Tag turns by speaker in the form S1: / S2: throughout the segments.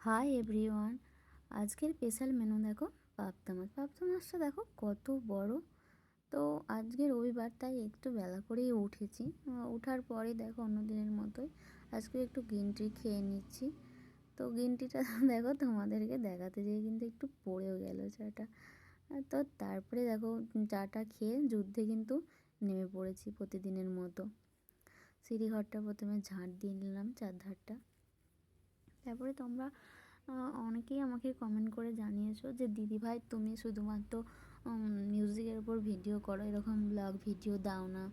S1: Hi everyone. আজকের special menu দেখো, পাবদা মাছ। পাবদা মাছটা দেখো কত বড়। তো আজকে রবিবার, তাই একটু বেলা করেই উঠেছি। ওঠার পরে দেখো অন্য দিনের মতোই আজকে একটু গ্রিন টি খেয়ে নিচ্ছি। তো গ্রিন টিটা দেখো তোমাদেরকে দেখাতে যেয়ে কিন্তু একটু পড়েও গেল চাটা। তো তারপরে দেখো চাটা খেয়ে যুদ্ধে কিন্তু নেমে পড়েছি প্রতিদিনের মতো। সিঁড়িঘরটা প্রথমে ঝাঁট দিয়ে নিলাম, চারধারটা। তারপরে তোমরা অনেকেই আমাকে কমেন্ট করে জানিয়েছো যে দিদিভাই তুমি শুধুমাত্র মিউজিকের উপর ভিডিও করো, এরকম ব্লগ ভিডিও দাও না।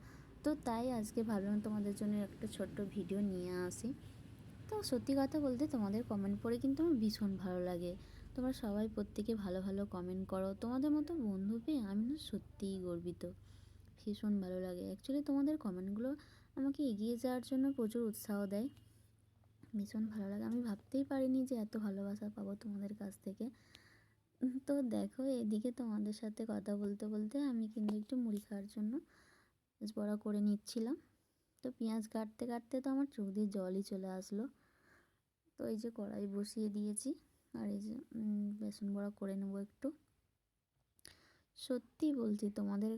S1: তো তাই আজকে ভাবলাম তোমাদের জন্য একটা ছোট্ট ভিডিও নিয়ে আসি। তো সত্যি কথা বলতে তোমাদের কমেন্ট পড়ে কিন্তু আমার ভীষণ ভালো লাগে। তোমরা সবাই প্রত্যেকে ভালো ভালো কমেন্ট করো, তোমাদের মতো বন্ধু পেয়ে আমি না সত্যিই গর্বিত। ভীষণ ভালো লাগে অ্যাকচুয়ালি, তোমাদের কমেন্টগুলো আমাকে এগিয়ে যাওয়ার জন্য প্রচুর উৎসাহ দেয়। ভীষণ ভালো লাগে, আমি ভাবতেই পারিনি যে এত ভালোবাসা পাবো তোমাদের কাছ থেকে। তো দেখো এদিকে তোমাদের সাথে কথা বলতে বলতে আমি কিন্তু একটু মুড়ি খাওয়ার জন্য বড়া করে নিচ্ছিলাম। তো পেঁয়াজ কাটতে কাটতে তো আমার চোখ দিয়ে জলই চলে আসলো। তো এই যে কড়াই বসিয়ে দিয়েছি, আর এই যে বেসন বড়া করে নেবো একটু। সত্যি বলছি তোমাদের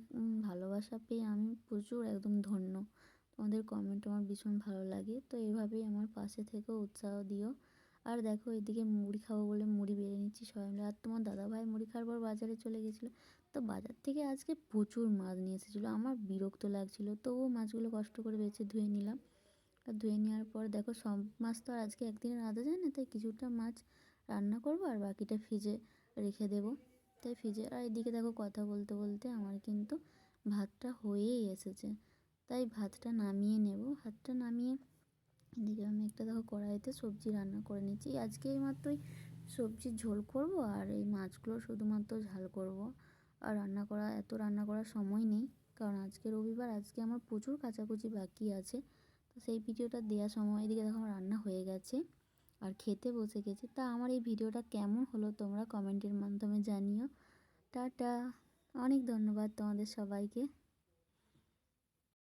S1: ভালোবাসা পেয়ে আমি প্রচুর একদম ধন্য। তোমাদের কমেন্ট আমার ভীষণ ভালো লাগে। তো এভাবেই আমার পাশে থেকেও উৎসাহ দিও। আর দেখো এদিকে মুড়ি খাবো বলে মুড়ি বেড়ে নিচ্ছি সবাই মিলে। আর তোমার দাদাভাই মুড়ি খাওয়ার পর বাজারে চলে গেছিলো। তো বাজার থেকে আজকে প্রচুর মাছ নিয়ে এসেছিলো, আমার বিরক্ত লাগছিলো, তো ও মাছগুলো কষ্ট করে বেছে ধুয়ে নিলাম। আর ধুয়ে নেওয়ার পর দেখো সব মাছ তো আর আজকে একদিনে রাঁধা যায় না, তাই কিছুটা মাছ রান্না করবো আর বাকিটা ফ্রিজে রেখে দেবো। তাই ফ্রিজে, আর এদিকে দেখো কথা বলতে বলতে আমার কিন্তু ভাতটা হয়েই এসেছে। তাই ভাতটা নামিয়ে নেব। ভাতটা নামিয়ে এদিকে আমি একটা দেখো কড়াইতে সবজি রান্না করে নিচ্ছি। আজকে এইমাত্রই সবজির ঝোল করব, আর এই মাছগুলো শুধুমাত্র ঝাল করব। আর রান্না করার সময় নেই, কারণ আজকে রবিবার, আজকে আমার প্রচুর কাচাকুচি বাকি আছে। তো সেই ভিডিওটা দেওয়ার সময় এদিকে দেখো আমার রান্না হয়ে গেছে আর খেতে বসে গেছি। তা আমার এই ভিডিওটা কেমন হলো তোমরা কমেন্টের মাধ্যমে জানিও। টাটা। অনেক ধন্যবাদ তোমাদের সবাইকে।